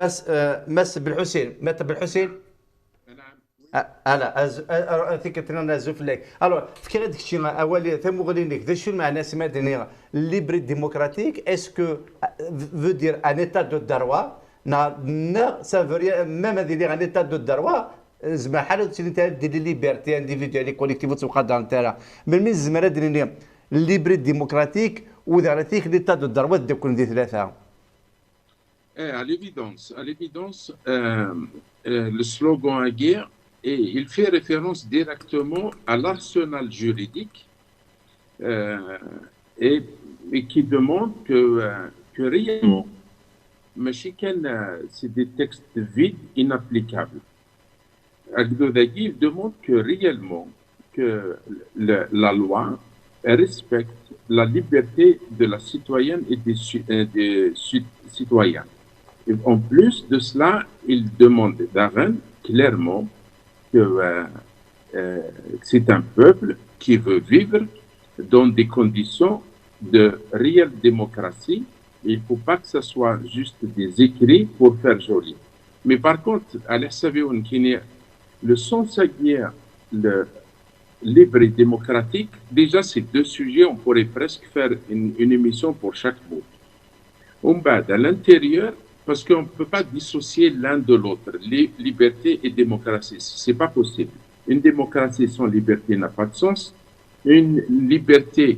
مس بالحسين مات بالحسين. نعم وي. انا ثقتنا نازف لك الو فكرة داك الشيء اولي ثم غادي ذا شو المعنى سما دنيا ليبري ديموكراتيك اسكو فو دير ان ايتا دو دروا نا سافوريا ميم هذه اللي ان ايتا دو دروا زعما حال تسيدي انت دير لي ليبرتي انديفيدوالي كوليكتيف تقدر نتاعها من الزمان دير ليبري ديموكراتيك وذاتيك ليتا دو دروا تكون دي ثلاثه. À l'évidence, le slogan à guerre, et il fait référence directement à l'arsenal juridique euh, et, et qui demande que réellement, c'est des textes vides, inapplicables. Agdodagi, il demande que réellement que la loi respecte la liberté de la citoyenne et des citoyens. Et en plus de cela, il demande d'Aren clairement que c'est un peuple qui veut vivre dans des conditions de réelle démocratie. Il ne faut pas que ce soit juste des écrits pour faire joli. Mais par contre, à l'Essavion, le sens à guerre, le libre et démocratique, déjà ces deux sujets, on pourrait presque faire une émission pour chaque bout. À l'intérieur, parce qu'on ne peut pas dissocier l'un de l'autre, liberté et démocratie. Ce n'est pas possible. Une démocratie sans liberté n'a pas de sens. Une liberté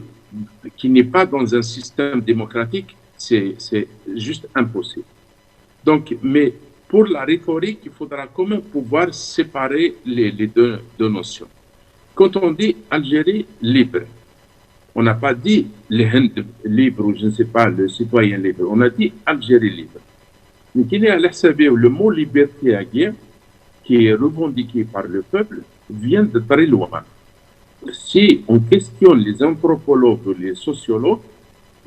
qui n'est pas dans un système démocratique, c'est juste impossible. Donc, mais pour la rhétorique, il faudra quand même pouvoir séparer les deux notions. Quand on dit Algérie libre, on n'a pas dit les Hind libres ou je ne sais pas, le citoyen libre. On a dit Algérie libre. Mais qu'il est à l'Essavier, le mot liberté à guerre, qui est revendiqué par le peuple, vient de très loin. Si on questionne les anthropologues ou les sociologues,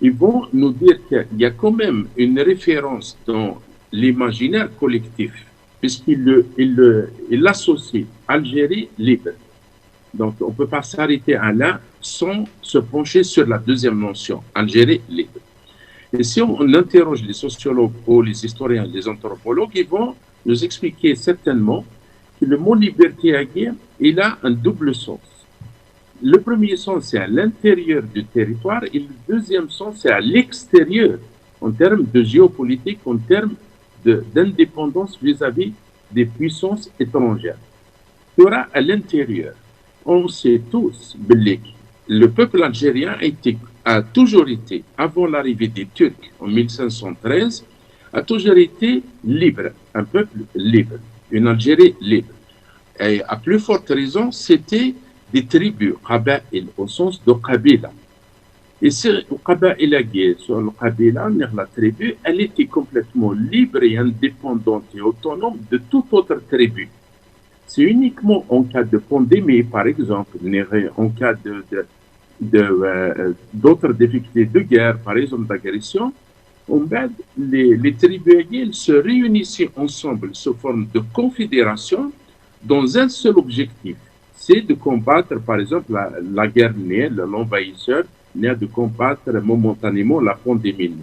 ils vont nous dire qu'il y a quand même une référence dans l'imaginaire collectif, puisqu'il associe Algérie libre. Donc on ne peut pas s'arrêter à l'un sans se pencher sur la deuxième notion, Algérie libre. Et si on interroge les sociologues ou les historiens, les anthropologues, ils vont nous expliquer certainement que le mot liberté à guerre, il a un double sens. Le premier sens, c'est à l'intérieur du territoire et le deuxième sens, c'est à l'extérieur, en termes de géopolitique, en termes d'indépendance vis-à-vis des puissances étrangères. Il y aura à l'intérieur. On sait tous, le peuple algérien a toujours été, avant l'arrivée des Turcs en 1513, a toujours été libre, un peuple libre, une Algérie libre. Et à plus forte raison, c'était des tribus, Qaba'il, au sens de Qabila. Et c'est Qaba'il, sur le Qabila, la tribu, elle était complètement libre et indépendante et autonome de toute autre tribu. C'est uniquement en cas de pandémie, par exemple, en cas d'autres difficultés de guerre, par exemple d'agression, les tribus se réunissaient ensemble sous forme de confédération dans un seul objectif, c'est de combattre, par exemple, la guerre née, l'envahisseur, de combattre momentanément la pandémie.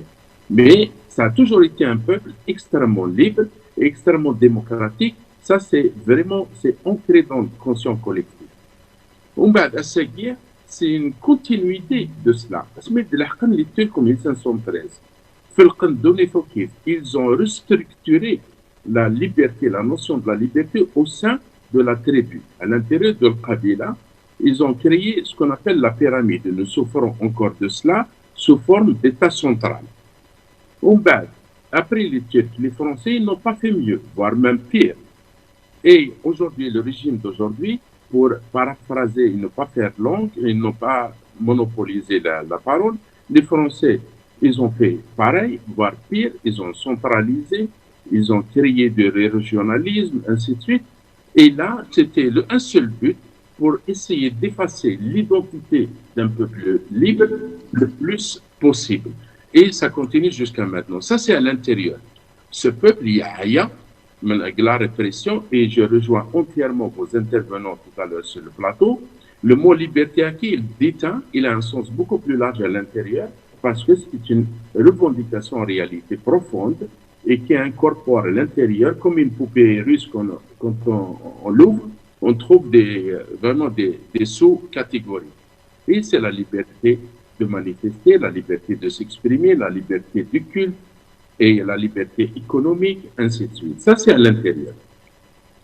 Mais ça a toujours été un peuple extrêmement libre, extrêmement démocratique. Ça, c'est vraiment, c'est ancré dans le conscient collectif. C'est une continuité de cela. Les Turcs en 1513, ils ont restructuré la liberté, la notion de la liberté au sein de la tribu. À l'intérieur de Qabila, ils ont créé ce qu'on appelle la pyramide. Nous souffrons encore de cela sous forme d'État central. Après les Turcs, les Français, ils n'ont pas fait mieux, voire même pire. Et aujourd'hui, le régime d'aujourd'hui, pour paraphraser et ne pas faire langue, ils n'ont pas monopolisé la parole. Les Français, ils ont fait pareil, voire pire. Ils ont centralisé, ils ont créé du régionalisme, ainsi de suite. Et là, c'était un seul but pour essayer d'effacer l'identité d'un peuple libre le plus possible. Et ça continue jusqu'à maintenant. Ça, c'est à l'intérieur. Ce peuple, il y a la répression, et je rejoins entièrement vos intervenants tout à l'heure sur le plateau. Le mot liberté acquis, il a un sens beaucoup plus large à l'intérieur, parce que c'est une revendication en réalité profonde et qui incorpore à l'intérieur, comme une poupée russe, quand on l'ouvre, on trouve vraiment des sous-catégories. Et c'est la liberté de manifester, la liberté de s'exprimer, la liberté du culte et la liberté économique, ainsi de suite. Ça, c'est à l'intérieur.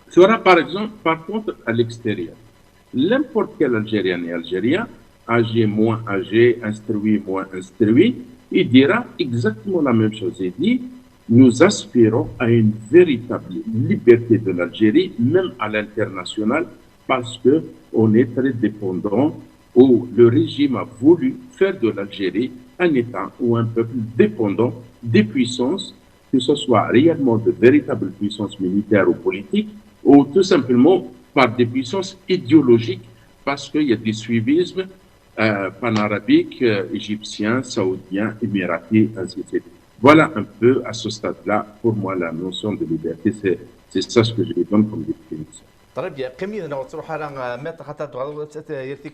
Sera par contre à l'extérieur. N'importe quel Algérien et Algérien, âgé, moins âgé, instruit, moins instruit, il dira exactement la même chose. Il dit, nous aspirons à une véritable liberté de l'Algérie, même à l'international, parce qu'on est très dépendant, ou le régime a voulu faire de l'Algérie un État ou un peuple dépendant des puissances, que ce soit réellement de véritables puissances militaires ou politiques, ou tout simplement par des puissances idéologiques, parce qu'il y a des suivismes panarabiques, égyptiens, saoudiens, émiratis, ainsi de suite. Voilà un peu à ce stade-là, pour moi, la notion de liberté, c'est ça ce que je lui donne comme définition. Très bien. قيمي انا تروح على متر خاطر تغلط يرتيك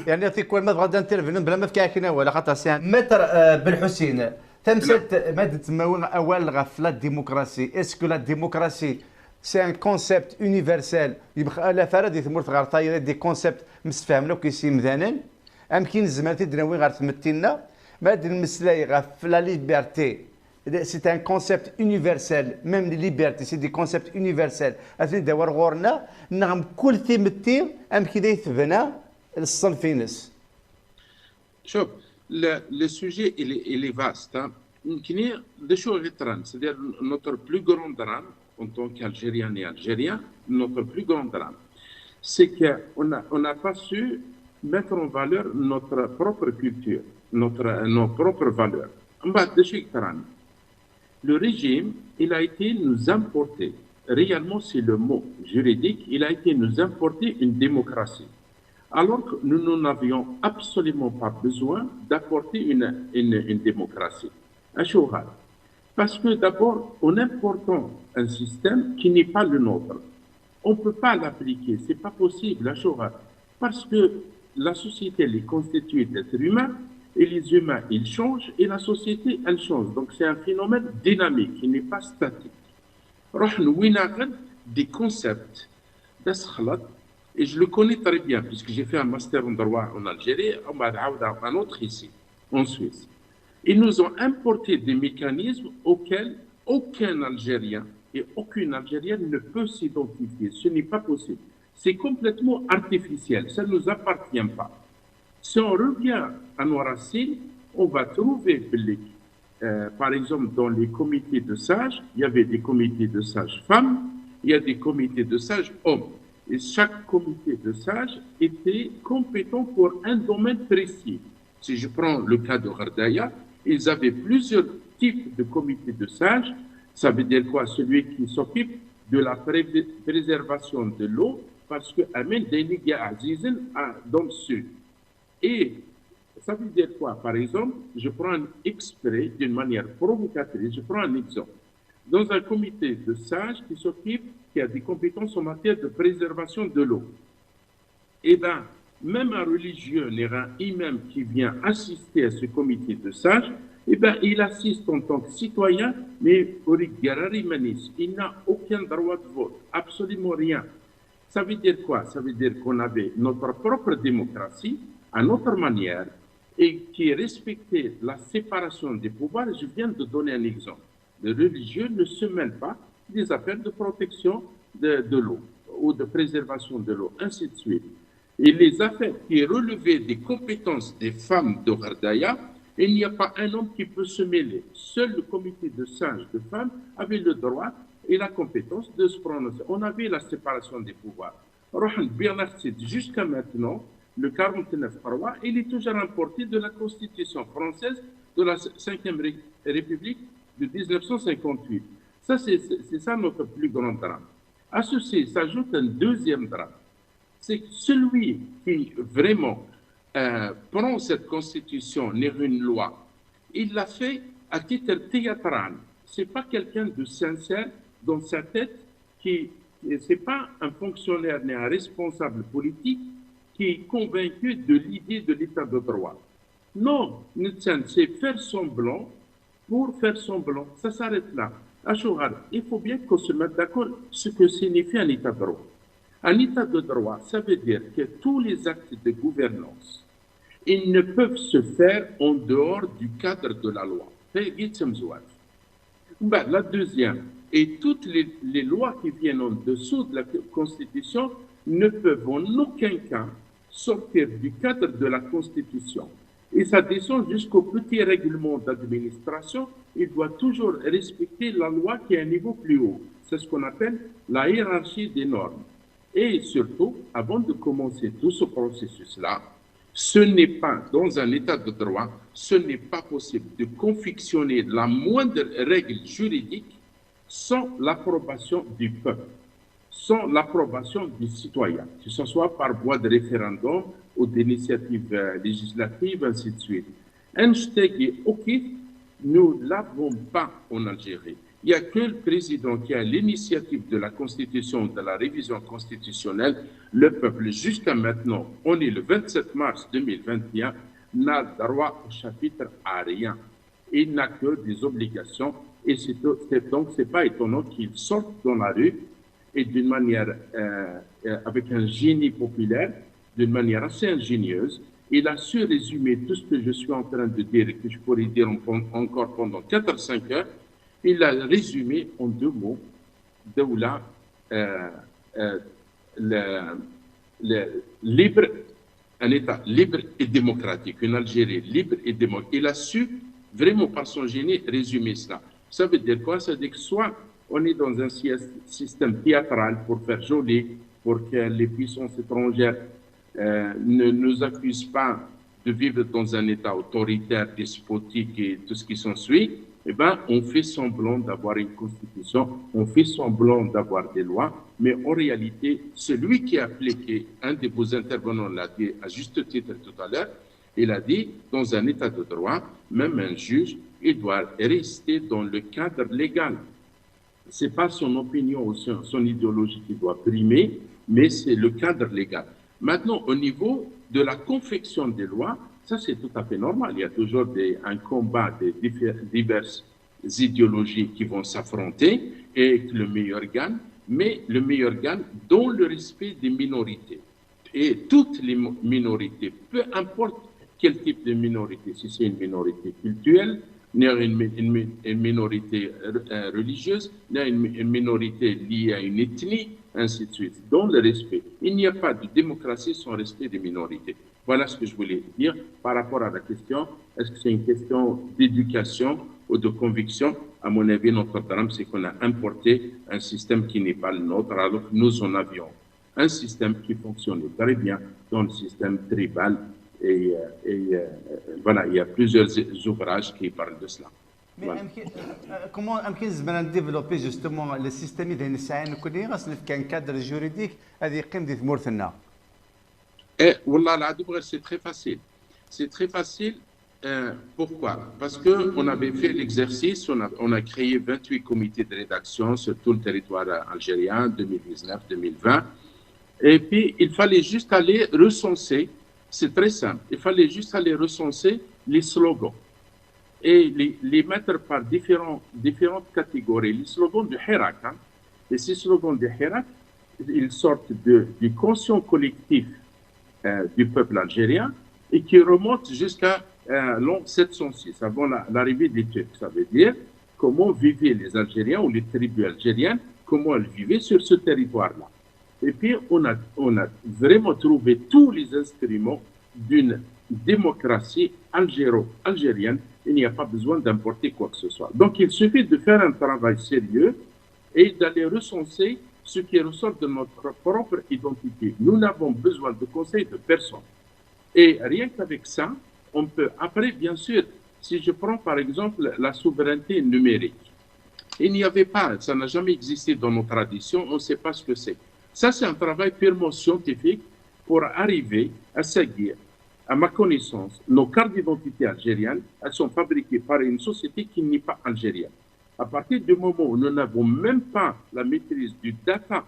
يعني في كل ما بغا انترفين بلا ما فكاكنا ولا خاطر سان متر بالحسين تمثلت ماده تماول اول غفله الديمقراطيه اسكو لا ديمقراطيه سي ان كونسيبت يونيفرسال يبقى لا فرد يثمر غير طايره دي كونسيبت مستفهمنا وكيسي مذانا ام كاين زمانتي دناوي غير تمتينا ماده المسلاي غف لا ليبرتي. C'est un concept universel, même les libertés, c'est des concepts universels. أثني دور غورنا نعم كل ثمتي أم كذا يثبنا الصنفينس. شوف le sujet il est vaste. يمكن deux choses étranges, c'est-à-dire notre plus grand drame en tant qu'Algériens et Algériens, notre plus grand drame, c'est qu'on n'a pas su mettre en valeur notre propre culture, nos propres valeurs. Le régime, il a été nous importer, réellement c'est le mot juridique, il a été nous importer une démocratie. Alors que nous n'en avions absolument pas besoin d'apporter une démocratie. Parce que d'abord, en important un système qui n'est pas le nôtre, on ne peut pas l'appliquer, c'est pas possible, parce que la société elle est constituée d'êtres humains, et les humains, ils changent, et la société, elle change. Donc c'est un phénomène dynamique, qui n'est pas statique. Des concepts, et je le connais très bien, puisque j'ai fait un master en droit en Algérie, un autre ici, en Suisse. Ils nous ont importé des mécanismes auxquels aucun Algérien et aucune Algérienne ne peut s'identifier. Ce n'est pas possible. C'est complètement artificiel, ça ne nous appartient pas. Si on revient à nos racines, on va trouver, par exemple, dans les comités de sages, il y avait des comités de sages femmes, il y a des comités de sages hommes. Et chaque comité de sages était compétent pour un domaine précis. Si je prends le cas de Ghardaya, ils avaient plusieurs types de comités de sages. Ça veut dire quoi? Celui qui s'occupe de la préservation de l'eau, parce que Amen Denigia Azizen dans le sud. Et ça veut dire quoi? Par exemple, je prends un extrait d'une manière provocatrice, je prends un exemple. Dans un comité de sages qui a des compétences en matière de préservation de l'eau, eh bien, même un religieux, un imam qui vient assister à ce comité de sages, eh bien, il assiste en tant que citoyen, mais il n'a aucun droit de vote, absolument rien. Ça veut dire quoi? Ça veut dire qu'on avait notre propre démocratie, à notre manière, et qui respectait la séparation des pouvoirs. Je viens de donner un exemple. Le religieux ne se mêle pas des affaires de protection de l'eau ou de préservation de l'eau, ainsi de suite. Et les affaires qui relevaient des compétences des femmes de Ghardaya, il n'y a pas un homme qui peut se mêler. Seul le comité de sages de femmes avait le droit et la compétence de se prononcer. On avait la séparation des pouvoirs. Jusqu'à maintenant, le 49.3, il est toujours importé de la Constitution française de la 5e République de 1958. Ça, c'est ça notre plus grand drame. À ceci s'ajoute un deuxième drame. C'est que celui qui vraiment prend cette Constitution, n'est une loi, il l'a fait à titre théâtral. Ce n'est pas quelqu'un de sincère dans sa tête, ce n'est pas un fonctionnaire ni un responsable politique qui est convaincu de l'idée de l'état de droit. Non, c'est faire semblant pour faire semblant. Ça s'arrête là. Ashouhar, il faut bien qu'on se mette d'accord ce que signifie un état de droit. Un état de droit, ça veut dire que tous les actes de gouvernance, ils ne peuvent se faire en dehors du cadre de la loi. Ben, la deuxième, et toutes les lois qui viennent en dessous de la Constitution ne peuvent en aucun cas sortir du cadre de la Constitution. Et ça descend jusqu'au petit règlement d'administration. Il doit toujours respecter la loi qui est à un niveau plus haut. C'est ce qu'on appelle la hiérarchie des normes. Et surtout, avant de commencer tout ce processus-là, ce n'est pas, dans un état de droit, ce n'est pas possible de confectionner la moindre règle juridique sans l'approbation du peuple, sans l'approbation du citoyen, que ce soit par voie de référendum ou d'initiative législative, ainsi de suite. Einstein, ok, nous ne l'avons pas en Algérie. Il n'y a que le président qui a l'initiative de la Constitution, de la révision constitutionnelle. Le peuple, jusqu'à maintenant, on est le 27 mars 2021, n'a droit au chapitre à rien. Il n'a que des obligations. Et donc, ce n'est pas étonnant qu'il sorte dans la rue et d'une manière, avec un génie populaire, d'une manière assez ingénieuse. Il a su résumer tout ce que je suis en train de dire et que je pourrais dire encore pendant 4-5 heures. Il a résumé en 2 mots, Daoula, libre, un État libre et démocratique, une Algérie libre et démocratique. Il a su vraiment par son génie résumer cela. Ça veut dire quoi? Ça veut dire que soit on est dans un système théâtral pour faire joli, pour que les puissances étrangères ne nous accusent pas de vivre dans un État autoritaire, despotique et tout ce qui s'ensuit. Eh bien, on fait semblant d'avoir une constitution, on fait semblant d'avoir des lois, mais en réalité, celui qui a appliqué, un de vos intervenants l'a dit à juste titre tout à l'heure, il a dit, dans un état de droit, même un juge, il doit rester dans le cadre légal. Ce n'est pas son opinion ou son idéologie qui doit primer, mais c'est le cadre légal. Maintenant, au niveau de la confection des lois, ça, c'est tout à fait normal. Il y a toujours un combat de diverses idéologies qui vont s'affronter et que le meilleur gagne, mais le meilleur gagne dans le respect des minorités. Et toutes les minorités, peu importe quel type de minorité, si c'est une minorité culturelle, une minorité religieuse, une minorité liée à une ethnie, ainsi de suite, dans le respect. Il n'y a pas de démocratie sans respect des minorités. Voilà ce que je voulais dire par rapport à la question. Est-ce que c'est une question d'éducation ou de conviction? À mon avis, notre drame, c'est qu'on a importé un système qui n'est pas le nôtre, alors que nous en avions un système qui fonctionnait très bien dans le système tribal. Et voilà, il y a plusieurs ouvrages qui parlent de cela. Mais comment on développer justement le système de نسعى نكوني غاسل كان cadre juridique هذه يقيم دي ثمورثنا. Wallah, c'est très facile. C'est très facile. Pourquoi? Parce qu'on avait fait l'exercice, on a créé 28 comités de rédaction sur tout le territoire algérien, 2019-2020. Et puis, il fallait juste aller recenser, c'est très simple, il fallait juste aller recenser les slogans et les mettre par différentes catégories. Les slogans de Hirak, hein, et ces slogans de Hirak, ils sortent du conscient collectif du peuple algérien et qui remontent jusqu'à l'an 706, avant l'arrivée des Turcs. Ça veut dire comment vivaient les Algériens ou les tribus algériennes, comment elles vivaient sur ce territoire-là. Et puis, on a vraiment trouvé tous les instruments d'une démocratie algérienne. Il n'y a pas besoin d'importer quoi que ce soit. Donc, il suffit de faire un travail sérieux et d'aller recenser ce qui ressort de notre propre identité. Nous n'avons besoin de conseils de personne. Et rien qu'avec ça, on peut, après, bien sûr, si je prends par exemple la souveraineté numérique, il n'y avait pas, ça n'a jamais existé dans nos traditions, on ne sait pas ce que c'est. Ça, c'est un travail purement scientifique pour arriver à seguir. À ma connaissance, nos cartes d'identité algériennes, elles sont fabriquées par une société qui n'est pas algérienne. À partir du moment où nous n'avons même pas la maîtrise du data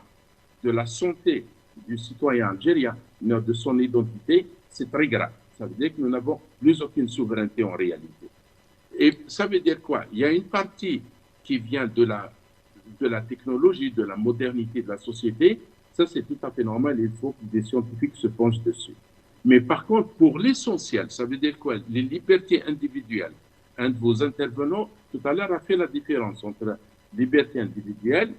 de la santé du citoyen algérien, de son identité, c'est très grave. Ça veut dire que nous n'avons plus aucune souveraineté en réalité. Et ça veut dire quoi? Il y a une partie qui vient de la technologie, de la modernité de la société, ça c'est tout à fait normal, il faut que des scientifiques se penchent dessus. Mais par contre, pour l'essentiel, ça veut dire quoi? Les libertés individuelles. Un de vos intervenants tout à l'heure a fait la différence entre liberté individuelle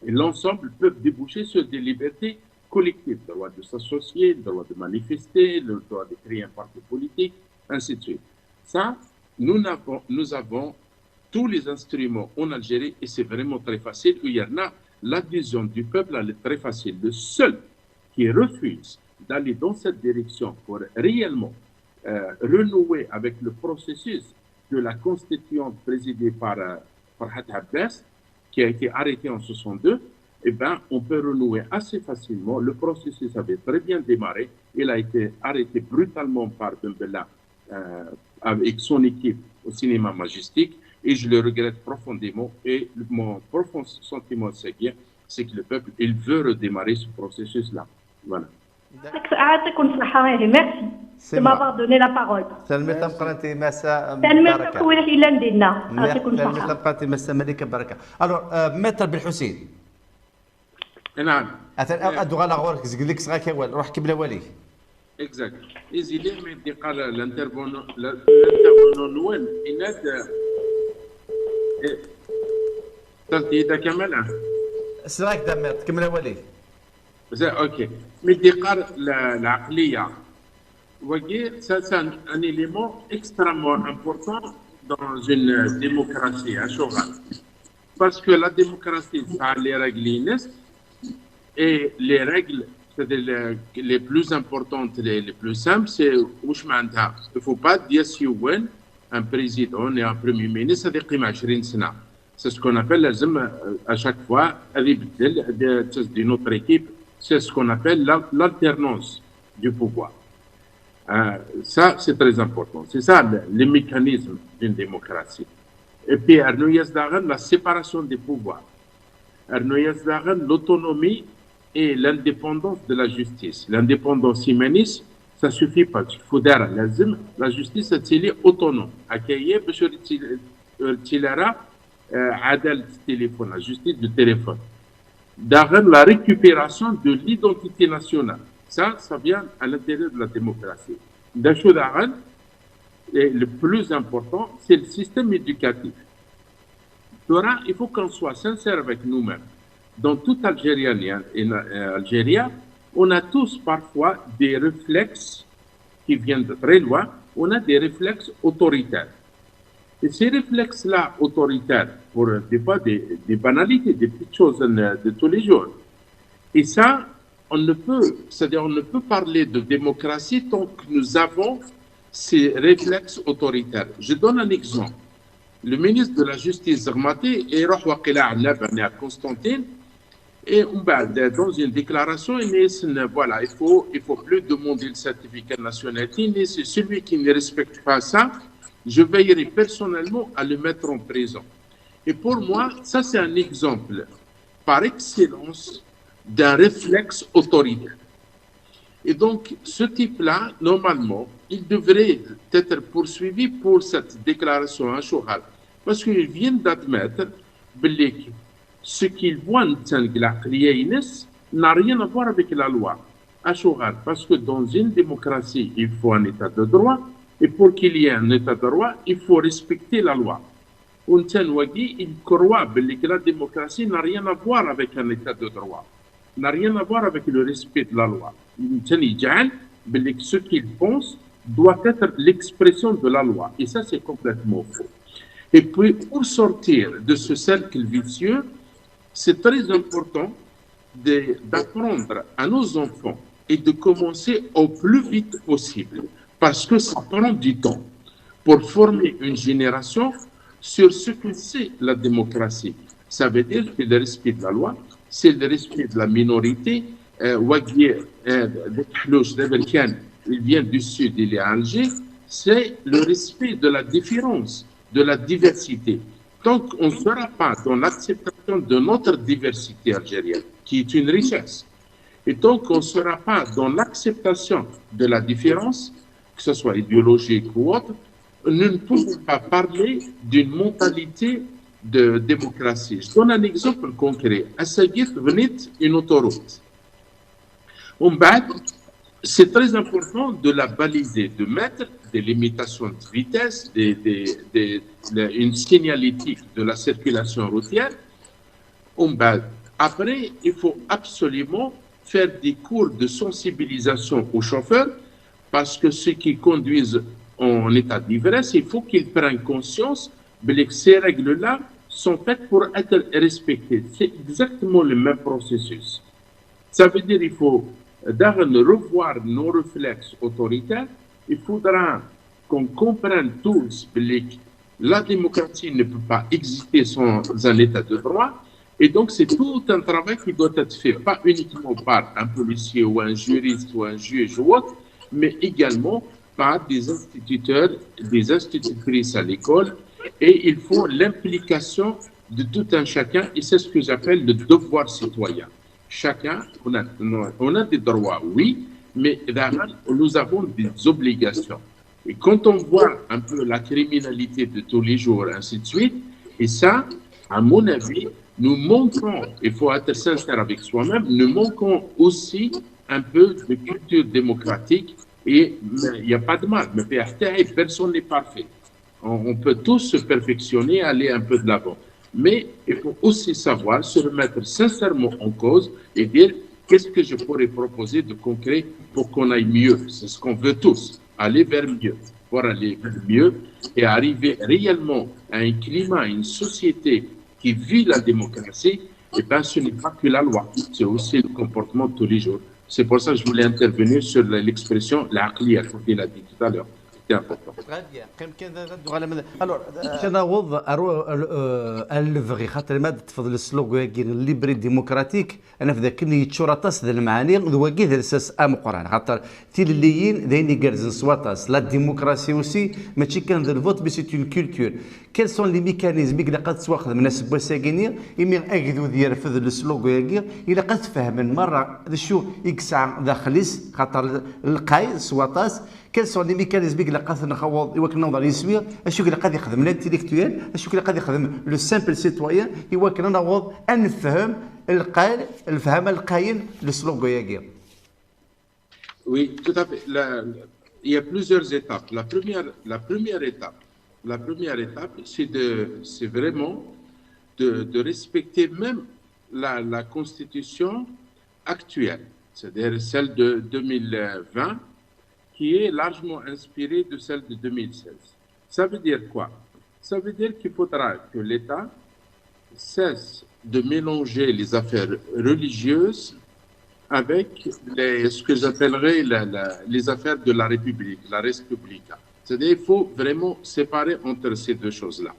et l'ensemble peuvent déboucher sur des libertés collectives, le droit de s'associer, le droit de manifester, le droit de créer un parti politique, ainsi de suite. Ça, nous avons tous les instruments en Algérie et c'est vraiment très facile. Il y en a, l'adhésion du peuple, elle est très facile. Le seul qui refuse d'aller dans cette direction pour réellement renouer avec le processus de la constituante présidée par Farhat Abbas, qui a été arrêté en 62, eh ben, on peut renouer assez facilement. Le processus avait très bien démarré. Il a été arrêté brutalement par Ben Bella avec son équipe au cinéma Majestic et je le regrette profondément. Et mon profond sentiment, c'est que le peuple, il veut redémarrer ce processus-là. Voilà. Merci de m'avoir donné la parole. Alors, Maître Belhoussi. نعم. أدوغ على غورك زقلك صغا كيوال روح كبلا ولي. Exact. إذا لم يدقق الانترفونون وين إناد تلتي إذا كمل. صغاك دمرت كملا ولي. أوكي. مدقق العقلية. وجي ça c'est un élément extrêmement important dans une démocratie à Choral. Parce que la démocratie, ça a les règles et les règles les plus importantes, les plus simples, c'est où je m'entends. Il ne faut pas dire si un président et un premier ministre, c'est 20 ans. C'est ce qu'on appelle à chaque fois, d'une autre équipe, c'est ce qu'on appelle l'alternance du pouvoir. Ça, c'est très important. C'est ça le mécanisme d'une démocratie. Et puis, la séparation des pouvoirs. L'autonomie et l'indépendance de la justice. L'indépendance humaniste, ça ne suffit pas. Il faut dire la justice est autonome. La justice du téléphone. La récupération de l'identité nationale. Ça vient à l'intérieur de la démocratie. Et le plus important, c'est le système éducatif. Il faut qu'on soit sincère avec nous-mêmes. Dans toute Algérie, on a tous parfois des réflexes qui viennent de très loin. On a des réflexes autoritaires. Et ces réflexes-là autoritaires, pour des fois des banalités, des petites choses de tous les jours. Et ça, on ne peut parler de démocratie tant que nous avons ces réflexes autoritaires. Je donne un exemple. Le ministre de la Justice, Zermati, est à Constantine, et dans une déclaration, voilà, il faut plus demander le certificat de nationalité, mais c'est celui qui ne respecte pas ça, je veillerai personnellement à le mettre en prison. Et pour moi, ça c'est un exemple par excellence d'un réflexe autoritaire. Et donc, ce type-là, normalement, il devrait être poursuivi pour cette déclaration à Choral. Parce qu'il vient d'admettre que ce qu'il voit n'a rien à voir avec la loi à Choral. Parce que dans une démocratie, il faut un état de droit. Et pour qu'il y ait un état de droit, il faut respecter la loi. Il croit que la démocratie n'a rien à voir avec un état de droit. N'a rien à voir avec le respect de la loi. Ce qu'il pense doit être l'expression de la loi. Et ça, c'est complètement faux. Et puis, pour sortir de ce cercle vicieux, c'est très important d'apprendre à nos enfants et de commencer au plus vite possible. Parce que ça prend du temps pour former une génération sur ce que c'est la démocratie. Ça veut dire que le respect de la loi, c'est le respect de la minorité. Il vient du sud, il est à Alger. C'est le respect de la différence, de la diversité. Tant qu'on ne sera pas dans l'acceptation de notre diversité algérienne, qui est une richesse, et tant qu'on ne sera pas dans l'acceptation de la différence, que ce soit idéologique ou autre, nous ne pouvons pas parler d'une mentalité de démocratie. Je donne un exemple concret. À Saguit, venait une autoroute. C'est très important de la baliser, de mettre des limitations de vitesse, une signalétique de la circulation routière. Après, il faut absolument faire des cours de sensibilisation aux chauffeurs parce que ceux qui conduisent en état d'ivresse, il faut qu'ils prennent conscience que ces règles-là sont faites pour être respectées. C'est exactement le même processus. Ça veut dire qu'il faut revoir nos réflexes autoritaires. Il faudra qu'on comprenne tous que la démocratie ne peut pas exister sans un état de droit. Et donc, c'est tout un travail qui doit être fait, pas uniquement par un policier ou un juriste ou un juge ou autre, mais également par des instituteurs, des institutrices à l'école. Et il faut l'implication de tout un chacun, et c'est ce que j'appelle le devoir citoyen. Chacun, on a des droits, oui, mais nous avons des obligations. Et quand on voit un peu la criminalité de tous les jours, ainsi de suite, et ça, à mon avis, nous manquons, il faut être sincère avec soi-même, nous manquons aussi un peu de culture démocratique, et il n'y a pas de mal, mais personne n'est parfait. On peut tous se perfectionner, aller un peu de l'avant. Mais il faut aussi savoir se remettre sincèrement en cause et dire qu'est-ce que je pourrais proposer de concret pour qu'on aille mieux. C'est ce qu'on veut tous, aller vers mieux. Pour aller vers mieux et arriver réellement à un climat, à une société qui vit la démocratie, et bien ce n'est pas que la loi, c'est aussi le comportement de tous les jours. C'est pour ça que je voulais intervenir sur l'expression « la clé », comme il a dit tout à l'heure. الوغ تناوض الفغي خاطر ما تفضل السلوغ الليبري ديموكراتيك انا في ذاك اللي يتشرطاس ذا المعاني ذواكي ذا الاساس مقران خاطر تيليين ذاين يقرزن سواطاس لا ديموكراسي اوسي ماشي كان ذا الفوت بي سي اون كولتور كيل سون لي ميكانيزم اللي قد تواخذ من الناس بوساكيني يمي اكدو ديال فذ السلوغ ياكي الا قد تفهم مره شو يكسع داخليس خاطر القاي سواطاس quels sont les mécanismes اللي قادر نخوض يوكل نوضر يسوي اشو اللي قادر يخدم الانتيليكتويال اشو اللي قادر يخدم لو سامبل سيتويان يوكل نوض نفهم القال الفهم القاين لسلوغ ياكي. Oui, tout à fait. Il y a plusieurs étapes. La première étape, c'est vraiment de respecter même la constitution actuelle, c'est-à-dire celle de 2020, qui est largement inspirée de celle de 2016. Ça veut dire quoi? Ça veut dire qu'il faudra que l'État cesse de mélanger les affaires religieuses avec ce que j'appellerais les affaires de la République, la Res Publica. C'est-à-dire qu'il faut vraiment séparer entre ces deux choses-là.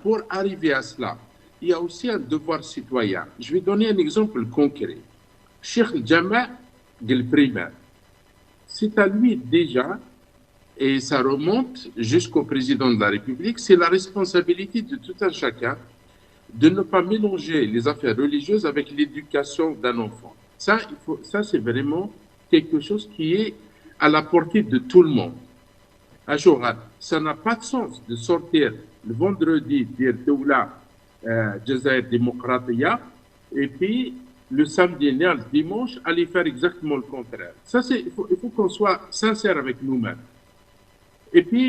Pour arriver à cela, il y a aussi un devoir citoyen. Je vais donner un exemple concret. Cheikh Jama del primaire. C'est à lui déjà, et ça remonte jusqu'au président de la République, c'est la responsabilité de tout un chacun de ne pas mélanger les affaires religieuses avec l'éducation d'un enfant. Ça, c'est vraiment quelque chose qui est à la portée de tout le monde. Ça n'a pas de sens de sortir le vendredi, dire Doula, Jazair Démocratia, et puis le samedi et le dimanche, aller faire exactement le contraire. Ça, il faut qu'on soit sincère avec nous-mêmes. Et puis,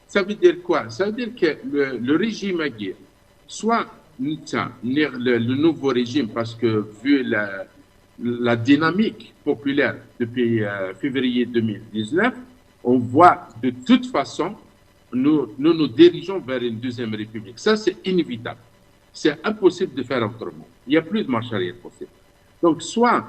ça veut dire quoi? Ça veut dire que le régime aguerri, soit le nouveau régime, parce que vu la dynamique populaire depuis février 2019, on voit de toute façon, nous dirigeons vers une deuxième république. Ça, c'est inévitable. C'est impossible de faire autrement. Il n'y a plus de marche arrière possible. Donc, soit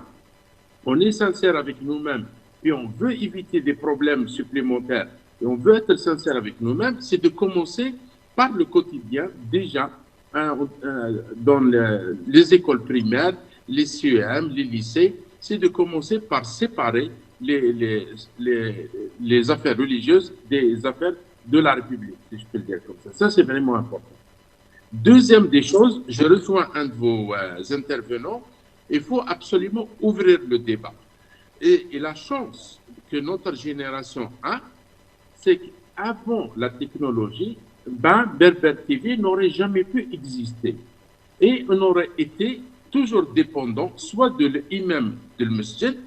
on est sincère avec nous-mêmes et on veut éviter des problèmes supplémentaires et on veut être sincère avec nous-mêmes, c'est de commencer par le quotidien, déjà dans les écoles primaires, les CEM, les lycées, c'est de commencer par séparer les affaires religieuses des affaires de la République, si je peux le dire comme ça. Ça, c'est vraiment important. Deuxième des choses, je rejoins un de vos intervenants, il faut absolument ouvrir le débat. Et la chance que notre génération a, c'est qu'avant la technologie, ben, Berber TV n'aurait jamais pu exister. Et on aurait été toujours dépendant soit de l'imam de masjid,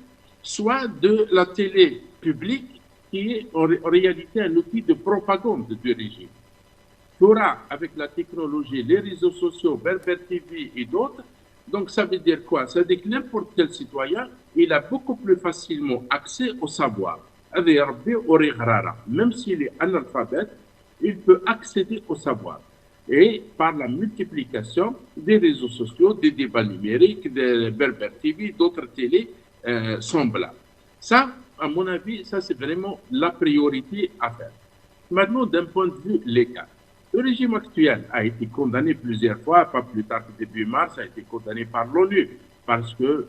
soit de la télé publique qui est en réalité un outil de propagande du régime. Torah, avec la technologie, les réseaux sociaux, Berber TV et d'autres, donc ça veut dire quoi? Ça veut dire que n'importe quel citoyen, il a beaucoup plus facilement accès au savoir. Même s'il est analphabète, il peut accéder au savoir. Et par la multiplication des réseaux sociaux, des débats numériques, des Berber TV, d'autres télés semblables. Ça, à mon avis, ça c'est vraiment la priorité à faire. Maintenant, d'un point de vue légal, le régime actuel a été condamné plusieurs fois, pas plus tard que début mars, a été condamné par l'ONU, parce que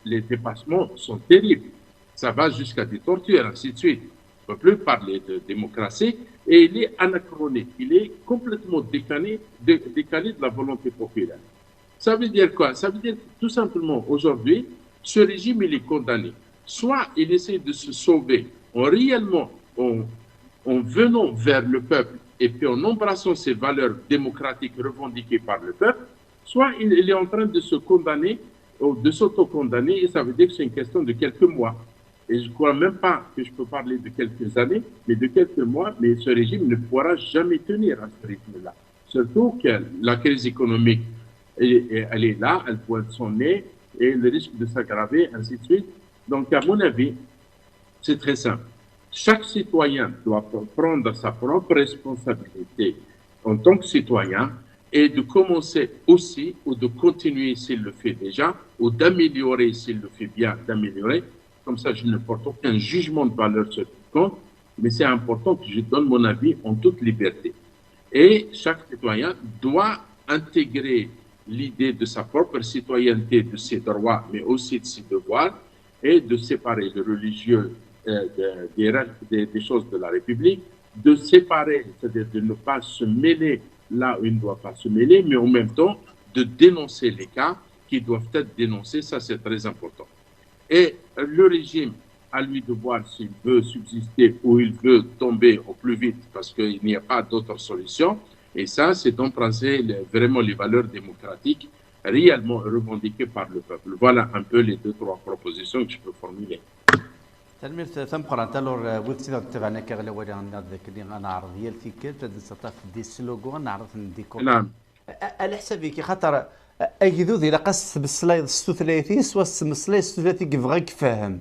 les dépassements sont terribles. Ça va jusqu'à des tortures, ainsi de suite. On ne peut plus parler de démocratie, et il est anachronique, il est complètement décalé de la volonté populaire. Ça veut dire quoi? Ça veut dire que, tout simplement, aujourd'hui, ce régime, il est condamné. Soit il essaie de se sauver en venant vers le peuple et puis en embrassant ces valeurs démocratiques revendiquées par le peuple, soit il est en train de se condamner ou de s'auto-condamner, et ça veut dire que c'est une question de quelques mois. Et je ne crois même pas que je peux parler de quelques années, mais de quelques mois, mais ce régime ne pourra jamais tenir à ce rythme-là. Surtout que la crise économique, elle est là, elle pointe son nez, et le risque de s'aggraver, ainsi de suite. Donc, à mon avis, c'est très simple. Chaque citoyen doit prendre sa propre responsabilité en tant que citoyen et de commencer aussi, ou de continuer s'il le fait déjà, ou d'améliorer s'il le fait bien, d'améliorer. Comme ça, je ne porte aucun jugement de valeur sur le compte, mais c'est important que je donne mon avis en toute liberté. Et chaque citoyen doit intégrer l'idée de sa propre citoyenneté, de ses droits, mais aussi de ses devoirs, et de séparer le religieux des choses de la République, de séparer, c'est-à-dire de ne pas se mêler là où il ne doit pas se mêler, mais en même temps de dénoncer les cas qui doivent être dénoncés, ça c'est très important. Et le régime, à lui de voir s'il veut subsister ou il veut tomber au plus vite parce qu'il n'y a pas d'autre solution. Et ça, c'est d'embrasser vraiment les valeurs démocratiques réellement revendiquées par le peuple. Voilà un peu les 2-3 propositions que je peux formuler. تلميذ ثم قرأت له ويبسيط تبعنا كغلا ولا نذاك اللي غنعرض ديال تيكل تد نستطاف دي سلوغو نعرض نديكو نعم على حسابي كي خاطر اكيدو ذي لقاس بالسلايد 36 سوا السلايد 36 كيبغى يفهم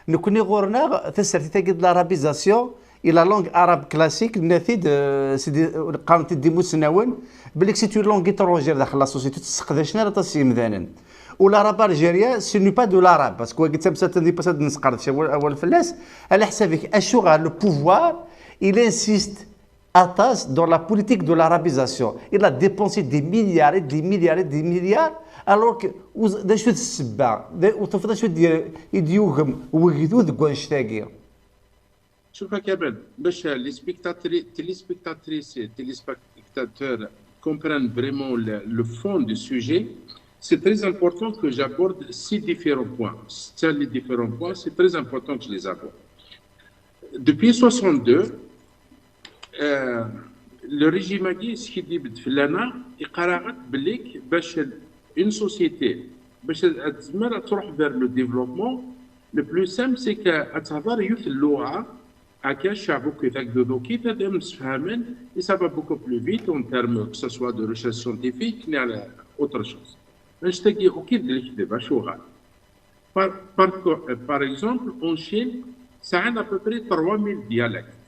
نكوني غورنا تسرتي تاكيد لارابيزاسيون الى لونغ اراب كلاسيك نتيد سيدي قانون ديمو سناون بليك سي لونغ ايترونجير داخل لا سوسيتي تستقداشنا لا تسي مذانا والعرب الجيريا سي نو با دو العرب باسكو قلت مسات دي باسات نسقر في اول فلاس على حسابك اشوغا لو بوفوار il insiste attache dans la politique de l'arabisation il a dépensé des milliards et des milliards et des milliards alors que دا شو السبه وتفضل شو يديوهم ويقيدو ذك وانشتاقي شوف كابل باش لي téléspectateurs comprennent vraiment le fond du sujet. C'est très important que j'aborde ces différents points. Les différents points, c'est très important que je les aborde. Depuis 1962, le régime agui, ce qui dit Btfilana, il قررت بليك باش une société باش تزمر تروح vers le développement. Le plus simple, c'est que تهضر يوث اللغة هكا الشعب كيتقدروا كيف نتفاهمن et ça va beaucoup plus vite en termes que ce soit de recherche scientifique ni à autre chose. Par exemple, en Chine, ça a à peu près 3000 dialectes.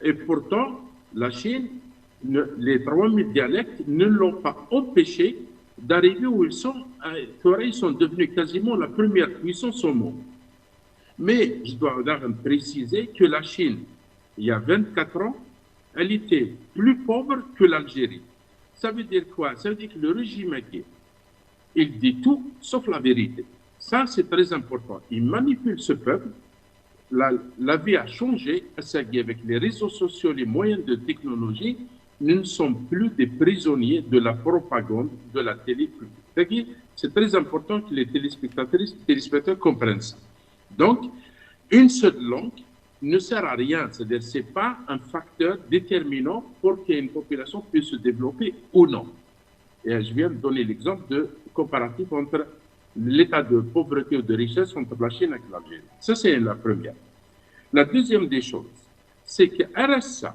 Et pourtant, la Chine, les 3000 dialectes ne l'ont pas empêché d'arriver où ils sont. Ils sont devenus quasiment la première puissance au monde. Mais je dois préciser que la Chine, il y a 24 ans, elle était plus pauvre que l'Algérie. Ça veut dire quoi? Ça veut dire que le régime agui, il dit tout sauf la vérité. Ça, c'est très important. Il manipule ce peuple. La vie a changé. Avec les réseaux sociaux, les moyens de technologie, nous ne sommes plus des prisonniers de la propagande de la télé publique. C'est très important que les téléspectateurs comprennent ça. Donc, une seule langue ne sert à rien. C'est-à-dire ce n'est pas un facteur déterminant pour qu'une population puisse se développer ou non. Et je viens de donner l'exemple de comparatif entre l'état de pauvreté ou de richesse entre la Chine et l'Algérie. Ça, c'est la première. La deuxième des choses, c'est que RSA,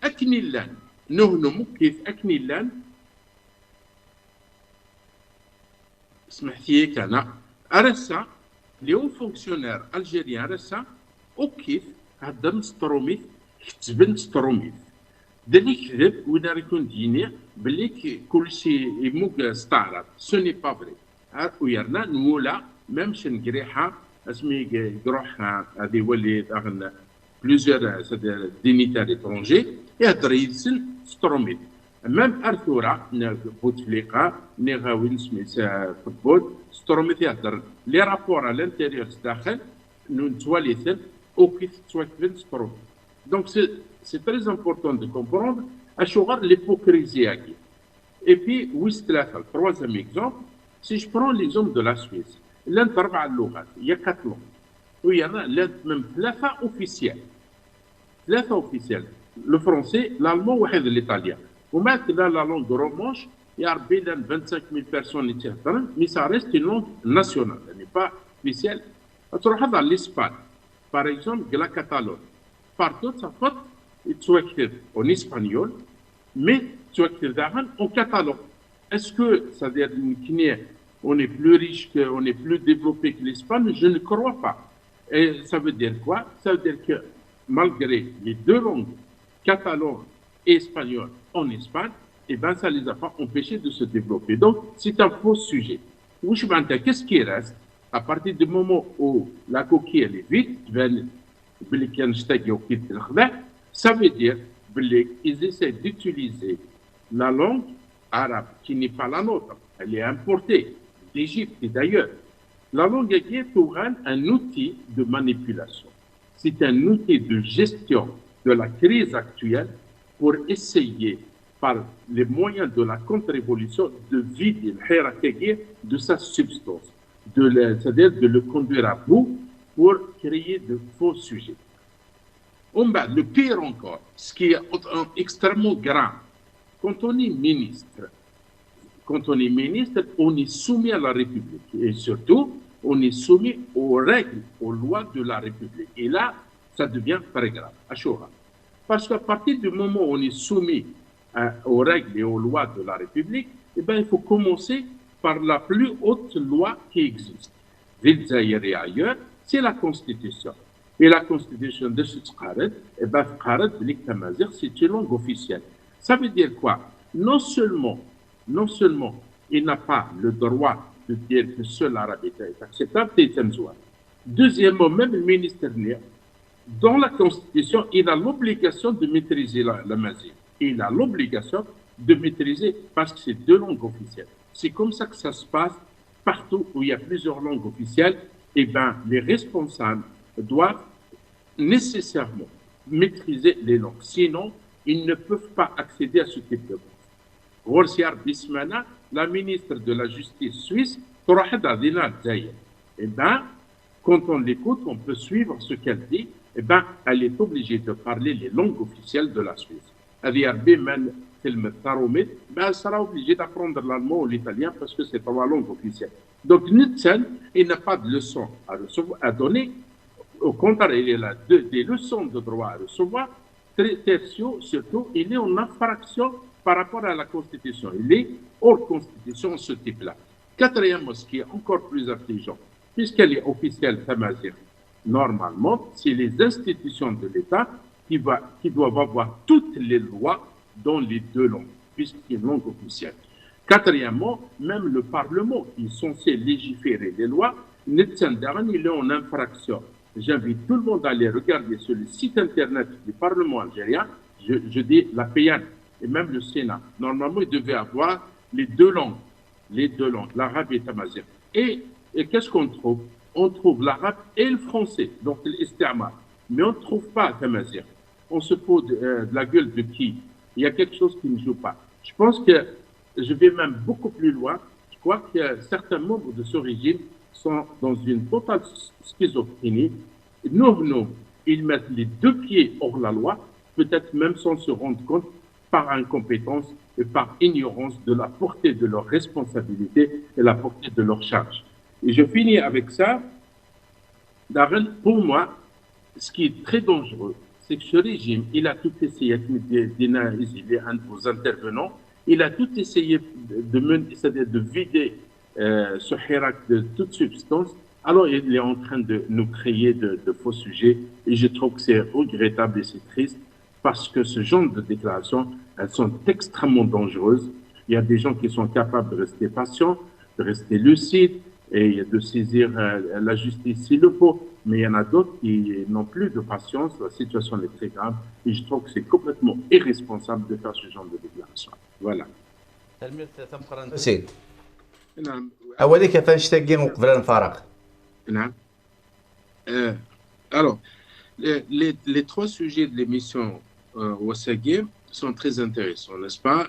أكنيلان نهنمو كيف أكنيلان سمحتي كان RSA les hauts fonctionnaires algériens RSA وكيف هدر ستروميت كتبن ستروميت دني كذب وين ريكون ديني بلي كلشي يموك استعرض سو ني با فري ويرنا نولا ميمش نقريحه اسمي يروح هذه يولي داخل بليزيور سيدير دينيتار étrangers يهضر يدسن ستروميت ميم ارثورا بوتفليقه نيغاوين سميتها فوتبول ستروميت يهضر لي رابور على الانتيريور داخل نتواليثن وكيف تواكبن ستروميت دونك c'est très important de comprendre l'hypocrisie. Et puis, le troisième exemple, si je prends l'exemple de la Suisse, il y a 4 langues. Il y en a même 3 officielles. 3 officielles. Le français, l'allemand ou l'italien. Ou maintenant, la langue romanche, il y a 25 000 personnes, mais ça reste une langue nationale, elle n'est pas officielle. Dans l'Espagne, par exemple, la Catalogne. Partout, ça fait en espagnol, mais en catalan. Est-ce que ça veut dire qu'on est plus riche, qu'on est plus développé que l'Espagne? Je ne crois pas. Et ça veut dire quoi? Ça veut dire que malgré les 2 langues, catalan et espagnol en Espagne, eh ben, ça ne les a pas empêchés de se développer. Donc, c'est un faux sujet. Qu'est-ce qui reste? À partir du moment où la coquille elle est vide, ça veut dire qu'ils essaient d'utiliser la langue arabe, qui n'est pas la nôtre. Elle est importée d'Égypte et d'ailleurs. La langue est un outil de manipulation. C'est un outil de gestion de la crise actuelle pour essayer, par les moyens de la contre-révolution, de vider le de sa substance, c'est-à-dire de le conduire à bout pour créer de faux sujets. Le pire encore, ce qui est extrêmement grave, quand on est ministre, on est soumis à la République et surtout, on est soumis aux règles, aux lois de la République. Et là, ça devient très grave, parce qu'à partir du moment où on est soumis aux règles et aux lois de la République, eh ben, il faut commencer par la plus haute loi qui existe. Vilzaïr et ailleurs, c'est la Constitution. Et la Constitution de ce Tqared, eh ben, c'est une langue officielle. Ça veut dire quoi? Non seulement il n'a pas le droit de dire que seul l'arabe est acceptable, deuxièmement, même le ministère, dans la Constitution, il a l'obligation de maîtriser la mazir. Il a l'obligation de maîtriser parce que c'est 2 langues officielles. C'est comme ça que ça se passe partout où il y a plusieurs langues officielles. Eh ben, les responsables doivent nécessairement maîtriser les langues. Sinon, ils ne peuvent pas accéder à ce type de poste. Gorsiar Bismana, la ministre de la Justice suisse, eh ben, quand on l'écoute, on peut suivre ce qu'elle dit. Eh ben, elle est obligée de parler les langues officielles de la Suisse. Elle sera obligée d'apprendre l'allemand ou l'italien parce que c'est 3 langues officielles. Donc, Nitsen, il n'a pas de leçons à donner. Au contraire, il a des leçons de droit à recevoir. Tertio, surtout, il est en infraction par rapport à la Constitution. Il est hors Constitution, ce type-là. 4e, ce qui est encore plus affligeant, puisqu'elle est officielle Tamazir, normalement, c'est les institutions de l'État qui doivent avoir toutes les lois dans les 2 langues, puisqu'il y a une langue officielle. 4e, même le Parlement, qui est censé légiférer les lois, il est en infraction. J'invite tout le monde à aller regarder sur le site internet du Parlement algérien, je dis la PN et même le Sénat. Normalement, il devait avoir les 2 langues, l'arabe et tamazigh. Et qu'est-ce qu'on trouve? On trouve l'arabe et le français, donc l'istimar. Mais on ne trouve pas tamazigh. On se pose de la gueule de qui? Il y a quelque chose qui ne joue pas. Je pense que je vais même beaucoup plus loin. Je crois que certains membres de ce régime sont dans une totale schizophrénie Nous venons, ils mettent les deux pieds hors la loi, peut-être même sans se rendre compte, par incompétence et par ignorance de la portée de leurs responsabilités et la portée de leurs charges. Et je finis avec ça. Darren, pour moi, ce qui est très dangereux, c'est que ce régime, il a tout essayé, il est un de vos intervenants, il a tout essayé de vider ce Hirak de toute substance. Alors, il est en train de nous créer de faux sujets et je trouve que c'est regrettable et c'est triste parce que ce genre de déclarations, elles sont extrêmement dangereuses. Il y a des gens qui sont capables de rester patients, de rester lucides et de saisir la justice s'il le faut. Mais il y en a d'autres qui n'ont plus de patience, la situation est très grave et je trouve que c'est complètement irresponsable de faire ce genre de déclaration. Voilà. سيد أولي كيفاش تاقي وقبل الفراغ نعم. Alors, les trois sujets de l'émission Wassagé sont très intéressants, n'est-ce pas?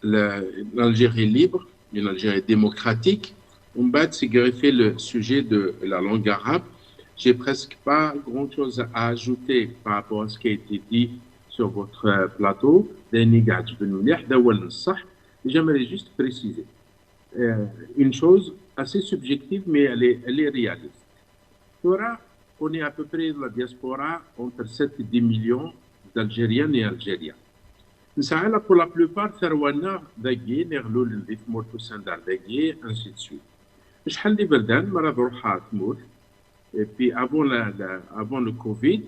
L'Algérie libre, une Algérie démocratique. On va se greffer le sujet de la langue arabe. J'ai presque pas grand-chose à ajouter par rapport à ce qui a été dit sur votre plateau. J'aimerais juste préciser une chose assez subjective, mais elle est réaliste. On est à peu près de la diaspora entre 7 et 10 millions d'Algériens et Algériens. Pour la plupart, Ferwana, Dagui, Nerloul, Ndifmour, Toussandar, Dagui, ainsi de suite. شحال دي بلدان مرة بروحها تموت. Et puis avant le Covid,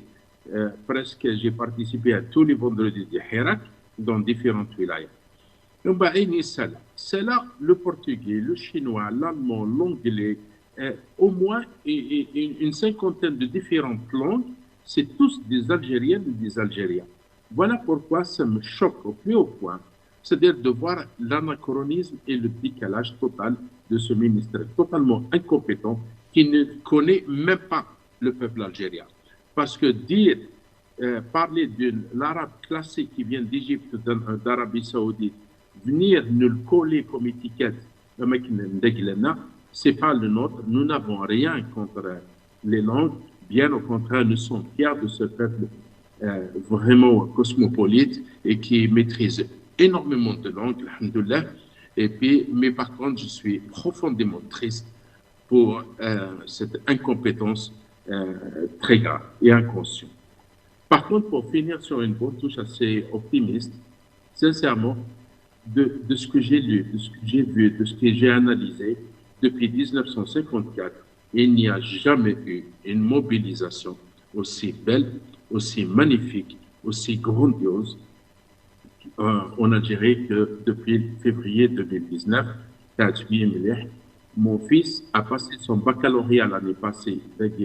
presque j'ai participé à tous les vendredis de Hirak dans différentes wilayas. Donc, c'est là le portugais, le chinois, l'allemand, l'anglais, au moins une cinquantaine de différentes langues, c'est tous des Algériens et des Algériens. Voilà pourquoi ça me choque au plus haut point, c'est-à-dire de voir l'anachronisme et le décalage total de ce ministre totalement incompétent qui ne connaît même pas le peuple algérien. Parce que parler de l'arabe classique qui vient d'Égypte, d'Arabie Saoudite, venir nous le coller comme étiquette, c'est pas le nôtre. Nous n'avons rien contre les langues. Bien au contraire, nous sommes fiers de ce peuple vraiment cosmopolite et qui maîtrise énormément de langues, alhamdoulilah. Et puis, mais par contre, je suis profondément triste pour cette incompétence très grave et inconsciente. Par contre, pour finir sur une bonne touche assez optimiste, sincèrement, de ce que j'ai lu, de ce que j'ai vu, de ce que j'ai analysé, depuis 1954, il n'y a jamais eu une mobilisation aussi belle, aussi magnifique, aussi grandiose en Algérie que depuis février 2019. Mon fils a passé son baccalauréat l'année passée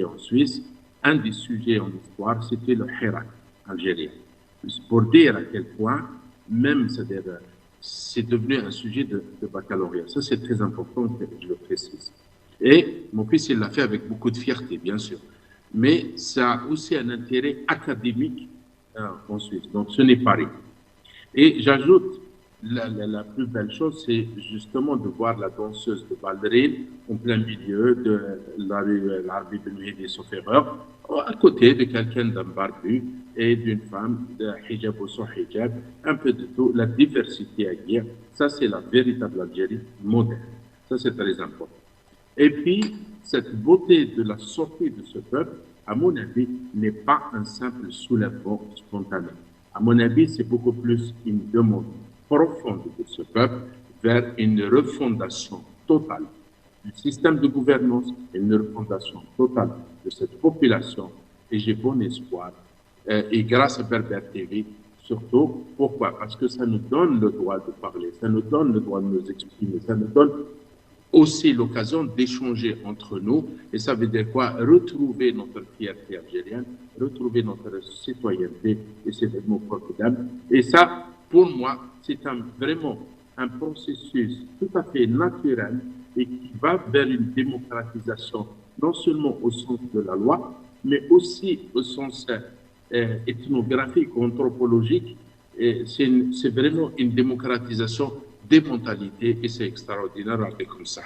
en Suisse. Un des sujets en histoire, c'était le Hirak algérien. Pour dire à quel point, même c'est devenu un sujet de baccalauréat. Ça, c'est très important que je le précise. Et mon fils, il l'a fait avec beaucoup de fierté, bien sûr. Mais ça a aussi un intérêt académique en Suisse. Donc, ce n'est pas rien. Et j'ajoute, la plus belle chose, c'est justement de voir la danseuse de Ballerine en plein milieu de la rue l'Arbi Benoît des Sauf-Erreurs, à côté de quelqu'un d'un barbu et d'une femme de hijab ou sans hijab, un peu de tout, la diversité à guerre. Ça, c'est la véritable Algérie moderne. Ça, c'est très important. Et puis, cette beauté de la sortie de ce peuple, à mon avis, n'est pas un simple soulèvement spontané. À mon avis, c'est beaucoup plus une demande profonde de ce peuple vers une refondation totale du système de gouvernance et une refondation totale de cette population. Et j'ai bon espoir. Et grâce à Berber TV, surtout, pourquoi? Parce que ça nous donne le droit de parler, ça nous donne le droit de nous exprimer, ça nous donne aussi l'occasion d'échanger entre nous. Et ça veut dire quoi? Retrouver notre fierté algérienne, retrouver notre citoyenneté, et c'est vraiment formidable. Et ça, pour moi, c'est vraiment un processus tout à fait naturel et qui va vers une démocratisation, non seulement au sens de la loi, mais aussi au sens ethnographique, anthropologique. C'est vraiment une démocratisation des mentalités et c'est extraordinaire avec comme ça.